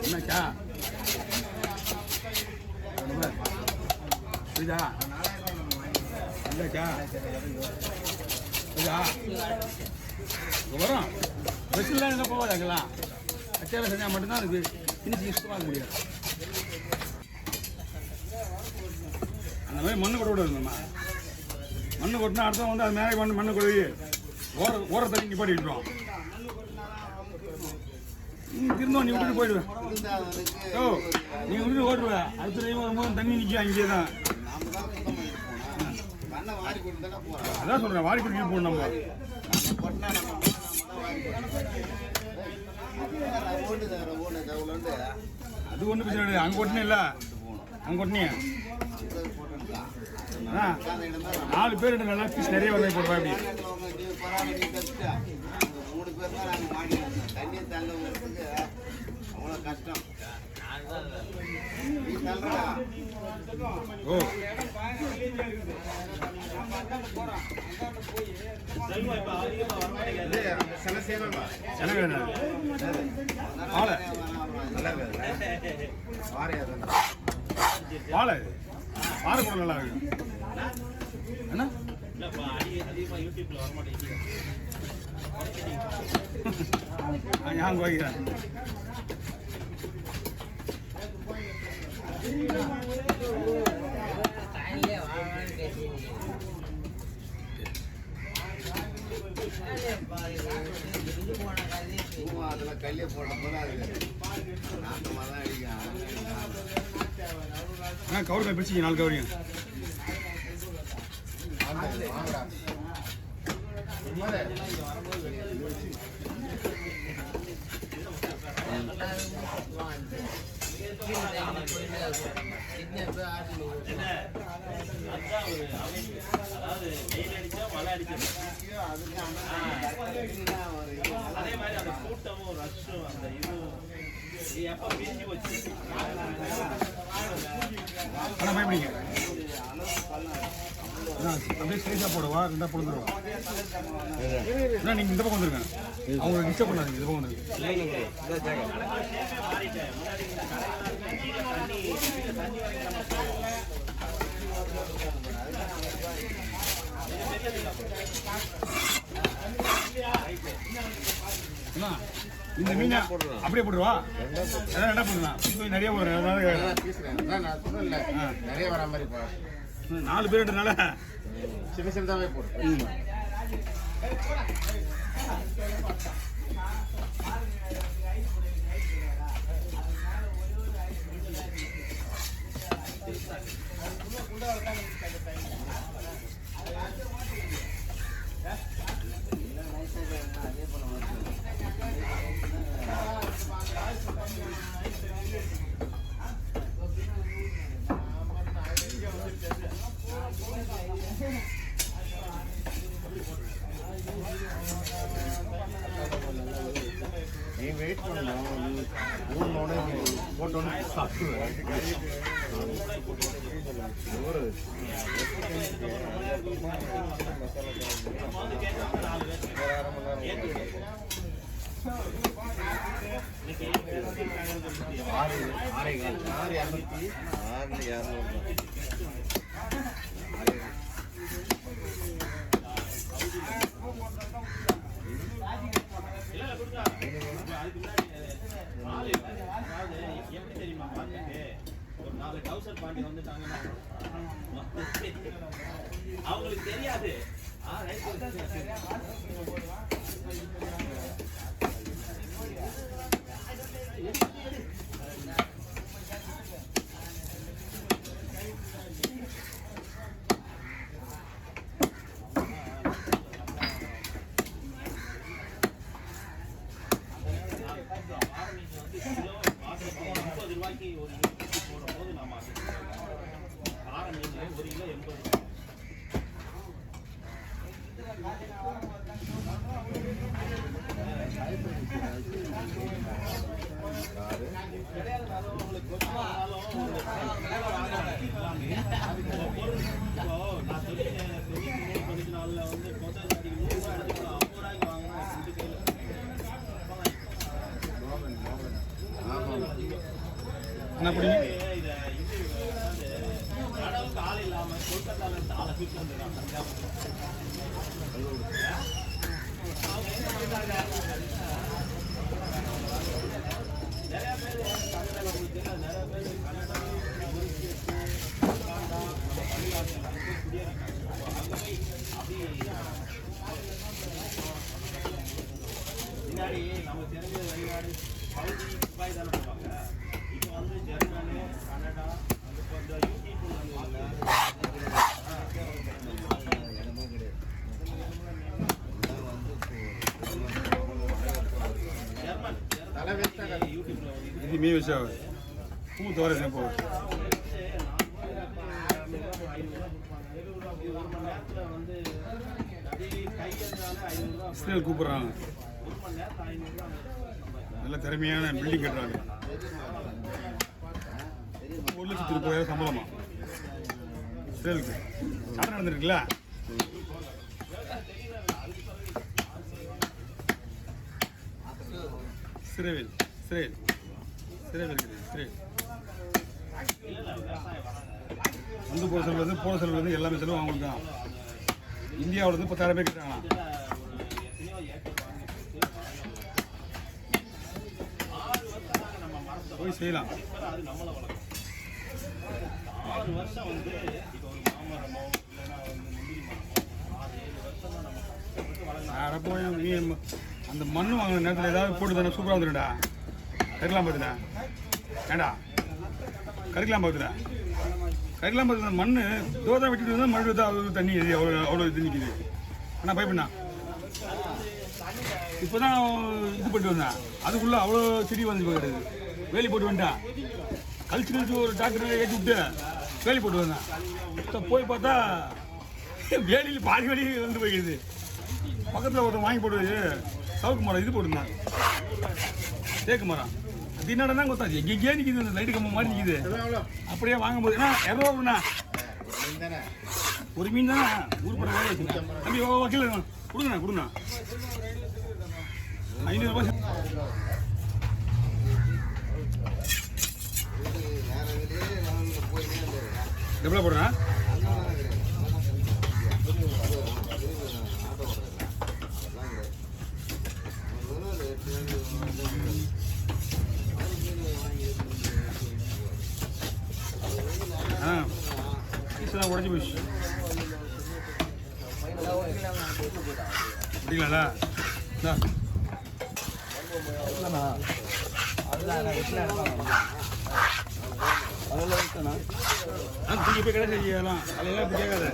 என்னச்சா புரியுதா இல்லைச்சா புரியுதா வரும் பஸ்ஸில் எங்கே போகாதாங்கலாம் அச்சாரம் செஞ்சால் மட்டும்தான் அதுக்கு ஃபினிஷிங் சுத்தமாக முடியும். அந்த மாதிரி மண்ணு கூட விடுங்கம்மா. மண்ணு கொட்டினா அடுத்த வந்து அது மேலே மண்ணு கொழுவி ஓர தண்ணி நிப்பாட்டிக்கிட்டோம். திருந்தோம் நீ விட்டுட்டு போயிடுவேன். ஓ நீ விட்டுட்டு ஓடுவேன். அடுத்த டைம் வரும்போது தண்ணி நிற்கும் அங்கேயே தான். அதான் சொல்கிறேன் வாடி குடிக்க போகணும் நம்ம. அது ஒன்றும் பிரச்சனை கிடையாது. அங்கே கொட்டினே இல்லை அங்கே கொட்டினியா 4 பேர் நல்லா பீஸ் நிறைய வகை போடுவா. அப்படி 3 பேர் தான் நாங்கள் மாட்டிக்கிறோம். தண்ணி தள்ள வரதுக்கு அவ்வளோ கஷ்டம். நீ தள்ளுறா ஓ வாழை வாழை கூட நல்லா இருக்கு. என்ன ஞாபகம் வைக்கிறேன். அதில் கல்லியை போட்ட போது அது நாட்டமாக தான் அடிக்கும். கவுரி பிடிச்சிங்க 4 கவுரிங்க. அதே மாதிரி அந்த கூட்டமும் ரஷ்ஷும் அந்த இதுவும் எப்ப பிரிஞ்சு வச்சு அப்படியே ஸ்ட்ரைட்டாக போடுவா 2 பொழுதுருவா. நீங்கள் இந்த பக்கம் வந்துருங்க. அவங்க டிஸ்டர்ப் பண்ணாதீங்க. இந்த பக்கம் வந்துருங்க. இந்த மீன் அப்படியே போடுவா. என்ன பண்ணுங்க நிறைய நிறைய வர மாதிரி 4 பேருன்றனால சின்ன சின்னதாகவே போடும். நீ வெயிட் பண்ணணும். ஊனோட போட்டோன்னு சாப்பிடுவேன். எப்படி தெரியுமா பார்த்துட்டு ஒரு 4 டவுசர் பாண்டி வந்துட்டாங்கன்னா அவங்களுக்கு தெரியாது. ரூபாய்க்கு ஒரு போடும்போது நம்ம கார மீன் 1 கிலோ 80. நான் சொல்லி 94 வந்து 50 ரூபாய் எடுத்து 50 ரூபாய்க்கு வாங்கினா என்ன பிடிங்க இதை கடவுளுக்கு ஆள் இல்லாமல் கொல்கத்தால இருந்து ஆளை கூப்பிட்டு வந்துருக்காங்க. அவங்க என்ன பண்ணிட்டாங்க, நிறைய பேர் தமிழ்நாடு உங்களுக்கு நிறைய பேர் கன்னடா, குருக்கி, உகாண்டா, நம்ம தமிழ்நாட்டில் நிறைய பேர் குடியேறாங்க. அங்கே போய் அப்படி முன்னாடி நம்ம தெரிஞ்ச வெளிநாடு சவுதி துபாய் தானே போவாங்க. இப்போ வந்து ஜெர்மனி, கனடா, அதுக்கு வந்து யூடியூப் ஜெர்மன் யூடியூப்ல வந்து இது மீ விஷயம் பூ தோற போகுது. ஒரு மணி நேரத்தில் வந்து கை இருந்தாலும் 500 ரூபா, ஸ்டேல் கூப்பிட்றாங்க. ஒரு மணி நேரத்தில் 500 ரூபா. நல்ல திறமையான பில்டிங் கட்டுறாங்க. 1,30,000 சம்பளமா ஸ்டேலுக்கு சார் நடந்துருக்குல்ல. சிறைவேல் சிறைவேல் சிறைவேல் இருக்குது சிறைவேல் வந்து போகிற செலவுலேருந்து போகிற செலவுலேருந்து எல்லாமே செலவு அவங்களுக்கு தான். இந்தியாவிலேருந்து 10,000 பேர் கட்டுறாங்களாம். போய் செய்யலாம். அது நம்மளை வளர்க்கும். 6 வருஷம் வந்து இப்போ ஒரு மாமரமோ இல்லைன்னா வந்து முந்திரி மரமோ 6-7 வருஷம் தான் நம்ம கஷ்டப்பட்டு வளர்க்கலாம். வேற போய் நீ அந்த மண் வாங்கின நேரத்தில் ஏதாவது போட்டு தானே சூப்பராக வந்துடுடா. கறிக்கலாம் பார்த்துடா ஏண்டா கறிக்கலாம் பார்த்துடா கறிக்கலாம் பார்த்து மண் தோதான் வெட்டிட்டு வந்தால் மறுபடியும் தான் அவ்வளோ தண்ணி இது அவ்வளோ இது நிற்கிது. ஆனால் பயப்பண்ணா இப்போ தான் இது பண்ணிட்டு வந்தேன். அதுக்குள்ளே அவ்வளோ செடி வந்து போயிடுது. வேலி போட்டு வந்துட்டான். கழிச்சு ஒரு டாக்டர் ஏற்றி விட்டு வேலி போட்டு வந்தேன். போய் பார்த்தா வேலியில் பாதி வேலி வந்து போயிடுது. பக்கத்தில் ஒருத்தன் வாங்கி போடுவது சவுக்கு மரம் இது போட்டுருந்தான், தேக்கு மரம். அது என்னடா கொத்தாச்சு எங்கேயே நிற்கிது, இந்த லைட்டு கம்ப மாதிரி நிற்கிது. அப்படியே வாங்கும்போது ஏன்னா 200 ரூபாண்ணா ஒரு மீன் தானே ஊருப்பட வேலை வச்சுருக்கேன். அப்படி வக்கீல் கொடுங்கண்ணா கொடுங்கண்ணா 500 ரூபாய். எவ்வளோ போடுறேன் பீஸ்லாம் உடஞ்சி போயிடுச்சு. அப்படிங்களாண்ணா தூக்கி போய் கடை செய்யலாம். அதெல்லாம் இப்படி கேட்காத.